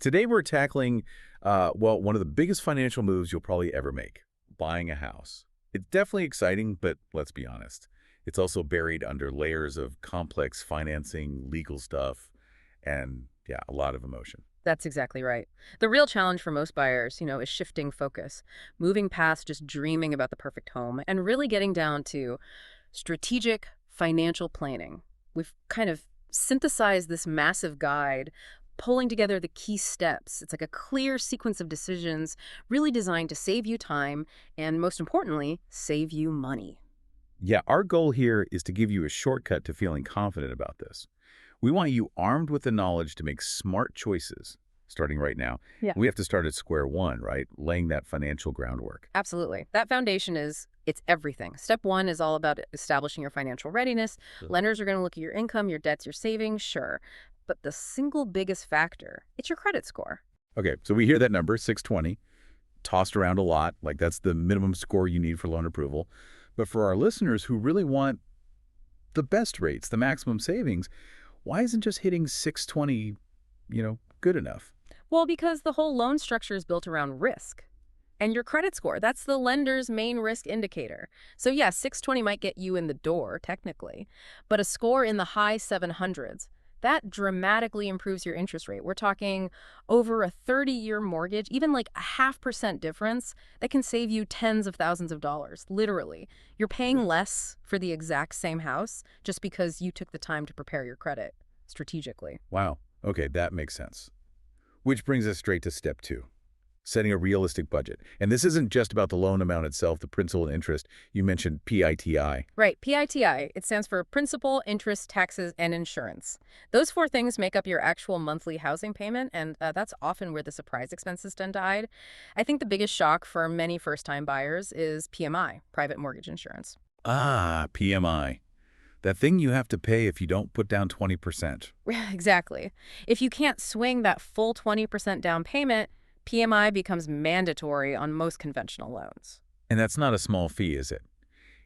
Today we're tackling, well, one of the biggest financial moves you'll probably ever make, buying a house. It's definitely exciting, but let's be honest. It's also buried under layers of complex financing, legal stuff, and yeah, a lot of emotion. That's exactly right. The real challenge for most buyers, is shifting focus, moving past just dreaming about the perfect home and really getting down to strategic financial planning. We've kind of synthesized this massive guide, pulling together the key steps. It's like a clear sequence of decisions really designed to save you time and, most importantly, save you money. Yeah, our goal here is to give you a shortcut to feeling confident about this. We want you armed with the knowledge to make smart choices, starting right now. Yeah. We have to start at square one, right? Laying that financial groundwork. Absolutely. That foundation it's everything. Step one is all about establishing your financial readiness. Ugh. Lenders are going to look at your income, your debts, your savings, sure. But the single biggest factor, it's your credit score. Okay, so we hear that number, 620, tossed around a lot, like that's the minimum score you need for loan approval. But for our listeners who really want the best rates, the maximum savings, why isn't just hitting 620, good enough? Well, because the whole loan structure is built around risk. And your credit score, that's the lender's main risk indicator. So yeah, 620 might get you in the door, technically. But a score in the high 700s, that dramatically improves your interest rate. We're talking over a 30-year mortgage, even like a 0.5% difference, that can save you tens of thousands of dollars, literally. You're paying less for the exact same house just because you took the time to prepare your credit strategically. Wow. Okay, that makes sense. Which brings us straight to step two, setting a realistic budget. And this isn't just about the loan amount itself, the principal and interest. You mentioned PITI. Right, PITI. It stands for Principal, Interest, Taxes, and Insurance. Those four things make up your actual monthly housing payment, and that's often where the surprise expenses tend to hide. I think the biggest shock for many first-time buyers is PMI, private mortgage insurance. Ah, PMI. That thing you have to pay if you don't put down 20%. Exactly. If you can't swing that full 20% down payment, PMI becomes mandatory on most conventional loans. And that's not a small fee, is it?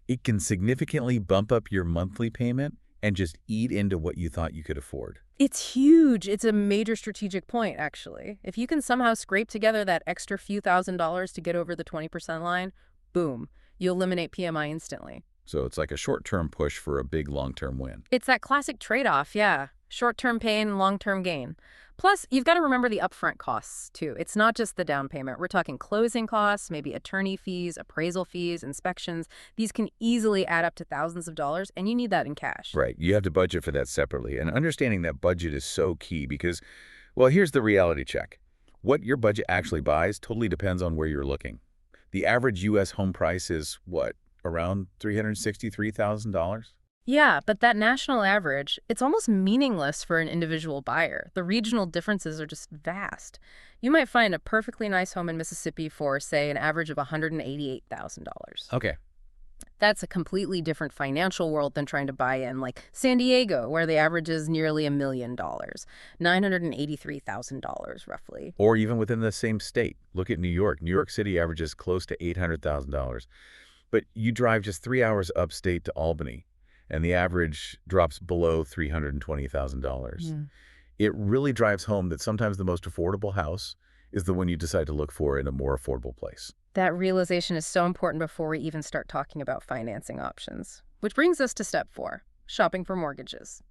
It can significantly bump up your monthly payment and just eat into what you thought you could afford. It's huge. It's a major strategic point, actually. If you can somehow scrape together that extra few $1,000s to get over the 20% line, boom, you eliminate PMI instantly. So it's like a short-term push for a big long-term win. It's that classic trade-off, yeah. Short-term pain, long-term gain. Plus, you've got to remember the upfront costs, too. It's not just the down payment. We're talking closing costs, maybe attorney fees, appraisal fees, inspections. These can easily add up to thousands of dollars, and you need that in cash. Right. You have to budget for that separately. And understanding that budget is so key because, well, here's the reality check. What your budget actually buys totally depends on where you're looking. The average U.S. home price is, what, around $363,000? Yeah, but that national average, it's almost meaningless for an individual buyer. The regional differences are just vast. You might find a perfectly nice home in Mississippi for, say, an average of $188,000. Okay. That's a completely different financial world than trying to buy in, like San Diego, where the average is nearly $1 million, $983,000 roughly. Or even within the same state. Look at New York. New York City averages close to $800,000. But you drive just 3 hours upstate to Albany, and the average drops below $320,000. Yeah. It really drives home that sometimes the most affordable house is the one you decide to look for in a more affordable place. That realization is so important before we even start talking about financing options. Which brings us to step four, shopping for mortgages.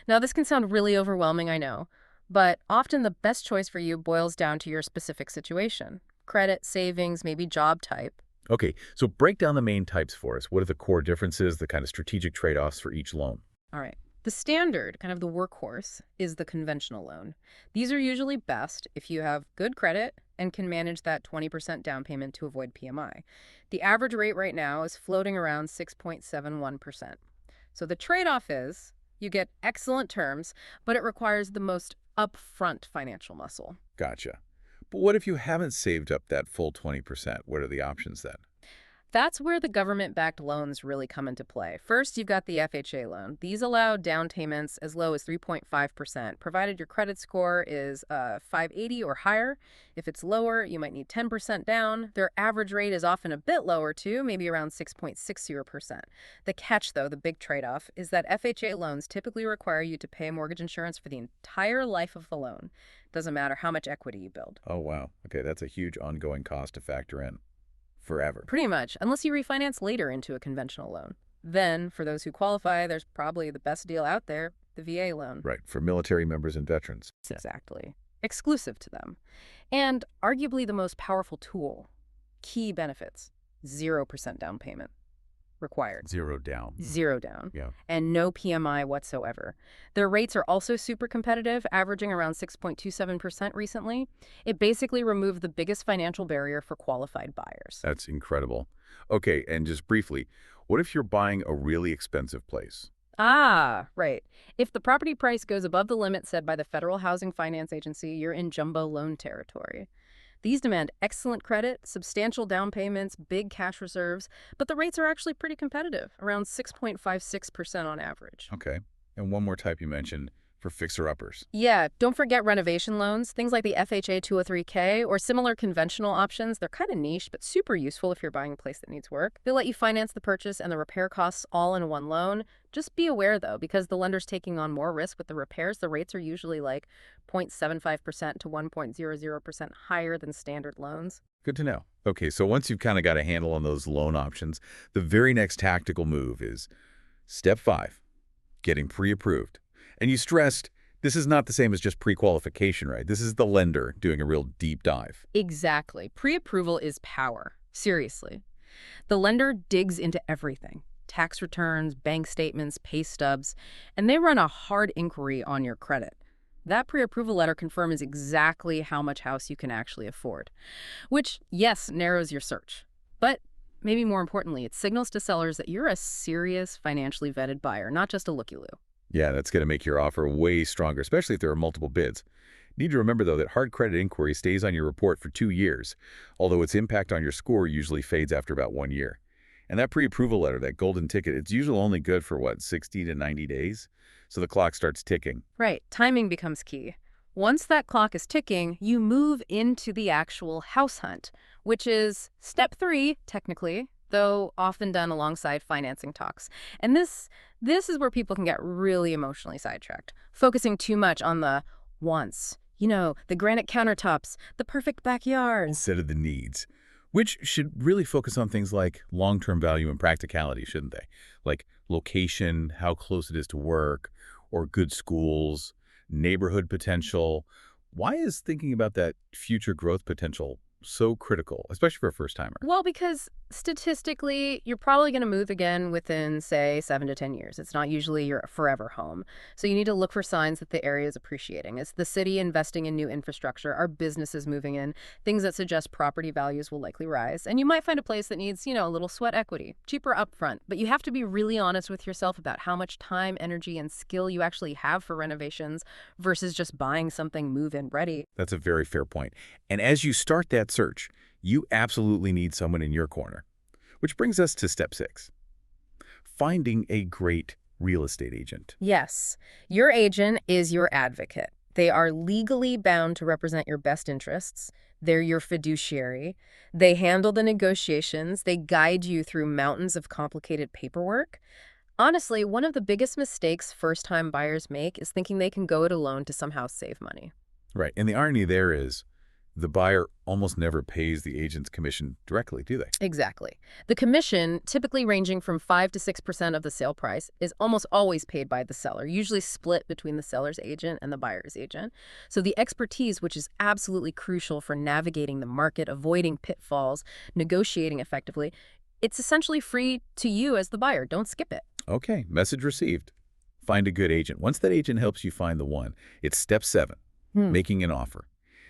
Now, this can sound really overwhelming, I know, but often the best choice for you boils down to your specific situation. Credit, savings, maybe job type. Okay, so break down the main types for us. What are the core differences, the kind of strategic trade-offs for each loan? All right. The standard, kind of the workhorse, is the conventional loan. These are usually best if you have good credit and can manage that 20% down payment to avoid PMI. The average rate right now is floating around 6.71%. So the trade-off is you get excellent terms, but it requires the most upfront financial muscle. Gotcha. But what if you haven't saved up that full 20%? What are the options then? That's where the government-backed loans really come into play. First, you've got the FHA loan. These allow down payments as low as 3.5%, provided your credit score is 580 or higher. If it's lower, you might need 10% down. Their average rate is often a bit lower, too, maybe around 6.60%. The catch, though, the big trade-off, is that FHA loans typically require you to pay mortgage insurance for the entire life of the loan. Doesn't matter how much equity you build. Oh, wow. Okay, that's a huge ongoing cost to factor in. Forever. Pretty much, unless you refinance later into a conventional loan. Then, for those who qualify, there's probably the best deal out there, the VA loan. Right, for military members and veterans. Exactly. Exclusive to them. And arguably the most powerful tool. Key benefits. 0% down payment required. Zero down. Zero down. Yeah. And no PMI whatsoever. Their rates are also super competitive, averaging around 6.27% recently. It basically removed the biggest financial barrier for qualified buyers. That's incredible. Okay, and just briefly, what if you're buying a really expensive place? Ah, right. If the property price goes above the limit set by the Federal Housing Finance Agency, you're in jumbo loan territory. These demand excellent credit, substantial down payments, big cash reserves, but the rates are actually pretty competitive, around 6.56% on average. Okay. And one more type you mentioned for fixer-uppers. Yeah, don't forget renovation loans, things like the FHA 203K or similar conventional options. They're kind of niche, but super useful if you're buying a place that needs work. They'll let you finance the purchase and the repair costs all in one loan. Just be aware, though, because the lender's taking on more risk with the repairs, the rates are usually like 0.75% to 1.00% higher than standard loans. Good to know. Okay, so once you've kind of got a handle on those loan options, the very next tactical move is step 5, getting pre-approved. And you stressed this is not the same as just pre-qualification, right? This is the lender doing a real deep dive. Exactly. Pre-approval is power. Seriously. The lender digs into everything. Tax returns, bank statements, pay stubs, and they run a hard inquiry on your credit. That pre-approval letter confirms exactly how much house you can actually afford, which, yes, narrows your search. But maybe more importantly, it signals to sellers that you're a serious financially vetted buyer, not just a looky-loo. Yeah, that's going to make your offer way stronger, especially if there are multiple bids. Need to remember, though, that hard credit inquiry stays on your report for 2 years, although its impact on your score usually fades after about 1 year. And that pre-approval letter, that golden ticket, it's usually only good for, 60 to 90 days? So the clock starts ticking. Right. Timing becomes key. Once that clock is ticking, you move into the actual house hunt, which is step 3, technically, though often done alongside financing talks. And this is where people can get really emotionally sidetracked, focusing too much on the wants. You know, the granite countertops, the perfect backyard. Instead of the needs, which should really focus on things like long-term value and practicality, shouldn't they? Like location, how close it is to work, or good schools, neighborhood potential. Why is thinking about that future growth potential so critical, especially for a first-timer? Well, because statistically, you're probably going to move again within, say, 7 to 10 years. It's not usually your forever home. So you need to look for signs that the area is appreciating. Is the city investing in new infrastructure? Are businesses moving in? Things that suggest property values will likely rise. And you might find a place that needs, a little sweat equity, cheaper upfront. But you have to be really honest with yourself about how much time, energy, and skill you actually have for renovations versus just buying something move-in ready. That's a very fair point. And as you start that search, you absolutely need someone in your corner. Which brings us to step 6, finding a great real estate agent. Yes, your agent is your advocate. They are legally bound to represent your best interests. They're your fiduciary. They handle the negotiations. They guide you through mountains of complicated paperwork. Honestly, one of the biggest mistakes first-time buyers make is thinking they can go it alone to somehow save money. Right, and the irony there is the buyer almost never pays the agent's commission directly, do they? Exactly. The commission, typically ranging from 5 to 6% of the sale price, is almost always paid by the seller, usually split between the seller's agent and the buyer's agent. So the expertise, which is absolutely crucial for navigating the market, avoiding pitfalls, negotiating effectively, it's essentially free to you as the buyer. Don't skip it. Okay, message received. Find a good agent. Once that agent helps you find the one, it's step 7, making an offer.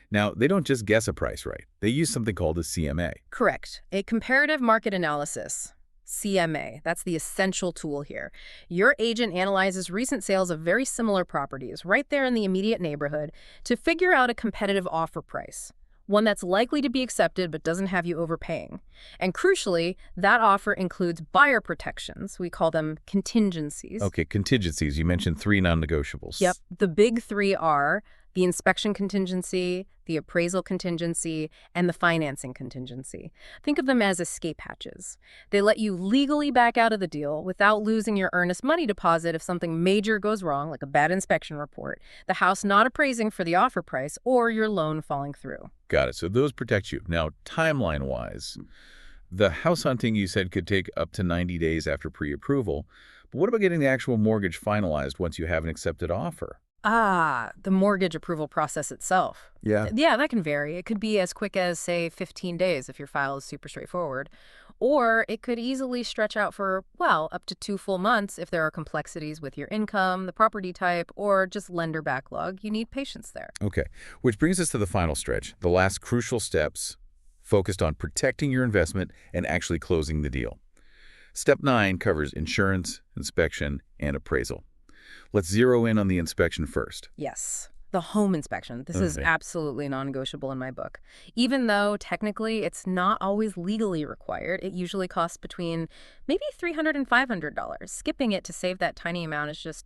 Now, they don't just guess a price right. They use something called a CMA. Correct. A comparative market analysis. CMA. That's the essential tool here. Your agent analyzes recent sales of very similar properties right there in the immediate neighborhood to figure out a competitive offer price. one that's likely to be accepted but doesn't have you overpaying. And crucially, that offer includes buyer protections. We call them contingencies. Okay, contingencies. You mentioned 3 non-negotiables. Yep. The big 3 are the inspection contingency, the appraisal contingency, and the financing contingency. Think of them as escape hatches. They let you legally back out of the deal without losing your earnest money deposit if something major goes wrong, like a bad inspection report, the house not appraising for the offer price, or your loan falling through. Got it. So those protect you. Now, timeline-wise, the house hunting you said could take up to 90 days after pre-approval. But what about getting the actual mortgage finalized once you have an accepted offer? The mortgage approval process itself. Yeah. Yeah, that can vary. It could be as quick as, say, 15 days if your file is super straightforward. Or it could easily stretch out for, well, up to 2 full months if there are complexities with your income, the property type, or just lender backlog. You need patience there. Okay, which brings us to the final stretch, the last crucial steps focused on protecting your investment and actually closing the deal. Step 9 covers insurance, inspection, and appraisal. Let's zero in on the inspection first. Yes. The home inspection. This is Okay. absolutely non-negotiable in my book. Even though technically it's not always legally required, it usually costs between maybe $300 and $500. Skipping it to save that tiny amount is just,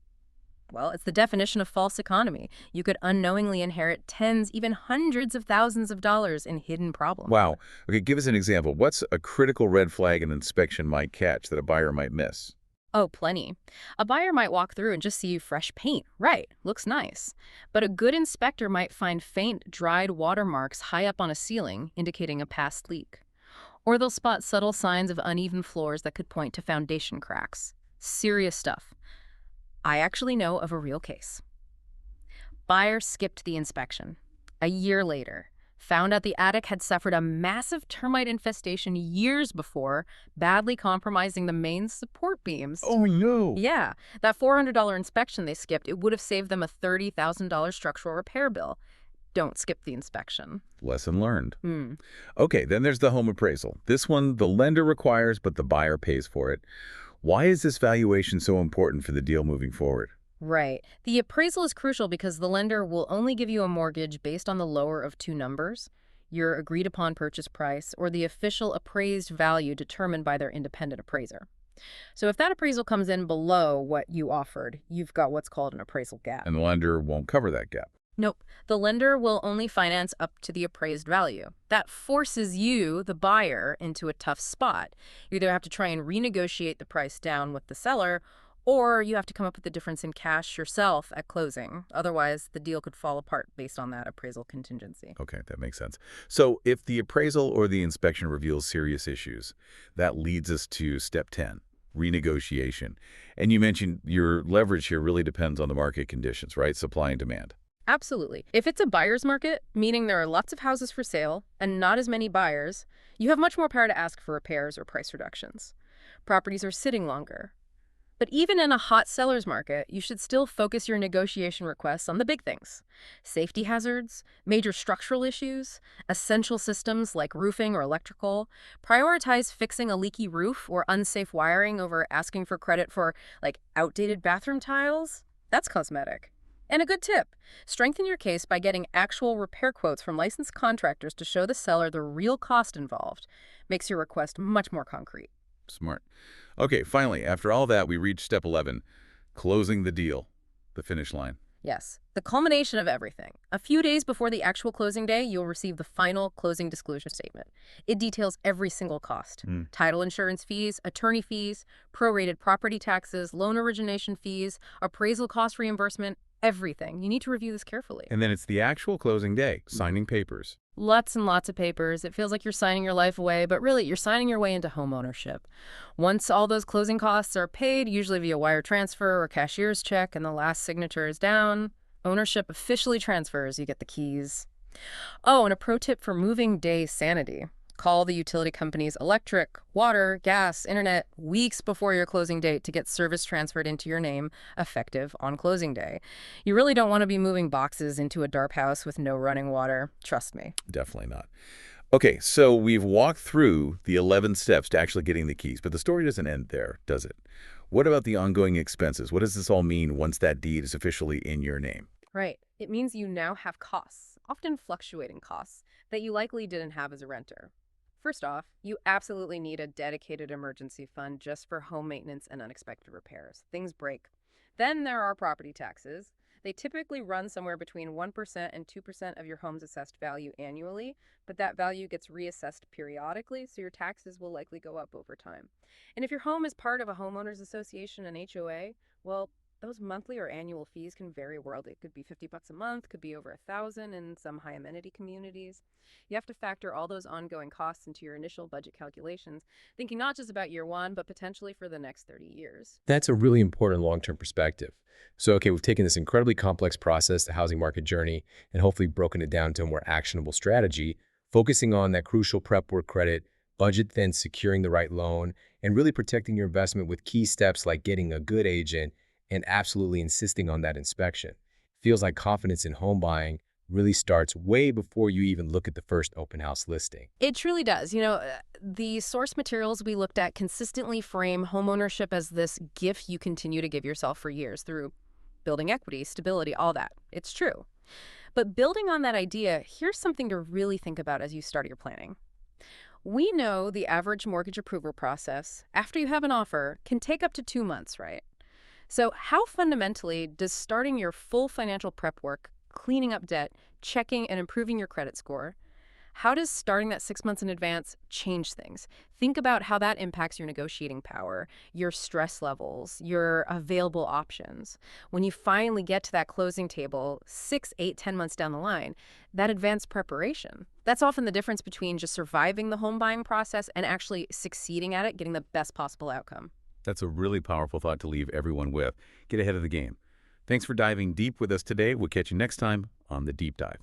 well, it's the definition of false economy. You could unknowingly inherit tens, even hundreds of thousands of dollars in hidden problems. Wow. Okay, give us an example. What's a critical red flag an inspection might catch that a buyer might miss? Oh, plenty. A buyer might walk through and just see fresh paint. Right, looks nice. But a good inspector might find faint, dried watermarks high up on a ceiling, indicating a past leak. Or they'll spot subtle signs of uneven floors that could point to foundation cracks. Serious stuff. I actually know of a real case. Buyer skipped the inspection. A year later, found out the attic had suffered a massive termite infestation years before, badly compromising the main support beams. Oh, no. Yeah, that $400 inspection they skipped, it would have saved them a $30,000 structural repair bill. Don't skip the inspection. Lesson learned. Hmm. Okay, then there's the home appraisal. This one the lender requires, but the buyer pays for it. Why is this valuation so important for the deal moving forward? Right. The appraisal is crucial because the lender will only give you a mortgage based on the lower of 2 numbers, your agreed upon purchase price, or the official appraised value determined by their independent appraiser. So if that appraisal comes in below what you offered, you've got what's called an appraisal gap. And the lender won't cover that gap. Nope. The lender will only finance up to the appraised value. That forces you, the buyer, into a tough spot. You either have to try and renegotiate the price down with the seller, or you have to come up with the difference in cash yourself at closing. Otherwise, the deal could fall apart based on that appraisal contingency. Okay, that makes sense. So if the appraisal or the inspection reveals serious issues, that leads us to step 10, renegotiation. And you mentioned your leverage here really depends on the market conditions, right? Supply and demand. Absolutely. If it's a buyer's market, meaning there are lots of houses for sale and not as many buyers, you have much more power to ask for repairs or price reductions. Properties are sitting longer. But even in a hot seller's market, you should still focus your negotiation requests on the big things. Safety hazards, major structural issues, essential systems like roofing or electrical. Prioritize fixing a leaky roof or unsafe wiring over asking for credit for, like, outdated bathroom tiles. That's cosmetic. And a good tip, strengthen your case by getting actual repair quotes from licensed contractors to show the seller the real cost involved. Makes your request much more concrete. Smart. Okay, finally, after all that, we reach step 11, closing the deal, the finish line. Yes, the culmination of everything. A few days before the actual closing day, you'll receive the final closing disclosure statement. It details every single cost. Title insurance fees, attorney fees, prorated property taxes, loan origination fees, appraisal cost reimbursement, everything. You need to review this carefully. And then it's the actual closing day, signing papers. Lots and lots of papers. It feels like you're signing your life away, but really you're signing your way into home ownership. Once all those closing costs are paid, usually via wire transfer or cashier's check, and the last signature is down, ownership officially transfers. You get the keys. Oh, and a pro tip for moving day sanity. Call the utility company's electric, water, gas, internet weeks before your closing date to get service transferred into your name, effective on closing day. You really don't want to be moving boxes into a dark house with no running water. Trust me. Definitely not. Okay, so we've walked through the 11 steps to actually getting the keys, but the story doesn't end there, does it? What about the ongoing expenses? What does this all mean once that deed is officially in your name? Right. It means you now have costs, often fluctuating costs, that you likely didn't have as a renter. First off, you absolutely need a dedicated emergency fund just for home maintenance and unexpected repairs. Things break. Then there are property taxes. They typically run somewhere between 1% and 2% of your home's assessed value annually, but that value gets reassessed periodically, so your taxes will likely go up over time. And if your home is part of a homeowners association and HOA, well, those monthly or annual fees can vary wildly. It could be $50 a month, could be over 1,000 in some high amenity communities. You have to factor all those ongoing costs into your initial budget calculations, thinking not just about year one, but potentially for the next 30 years. That's a really important long-term perspective. So, okay, we've taken this incredibly complex process, the housing market journey, and hopefully broken it down to a more actionable strategy, focusing on that crucial prep work credit, budget, then securing the right loan, and really protecting your investment with key steps like getting a good agent and absolutely insisting on that inspection. Feels like confidence in home buying really starts way before you even look at the first open house listing. It truly does. The source materials we looked at consistently frame homeownership as this gift you continue to give yourself for years through building equity, stability, all that. It's true. But building on that idea, here's something to really think about as you start your planning. We know the average mortgage approval process, after you have an offer, can take up to 2 months, right? So how fundamentally does starting your full financial prep work, cleaning up debt, checking and improving your credit score, how does starting that 6 months in advance change things? Think about how that impacts your negotiating power, your stress levels, your available options. When you finally get to that closing table 6, 8, 10 months down the line, that advanced preparation, that's often the difference between just surviving the home buying process and actually succeeding at it, getting the best possible outcome. That's a really powerful thought to leave everyone with. Get ahead of the game. Thanks for diving deep with us today. We'll catch you next time on The Deep Dive.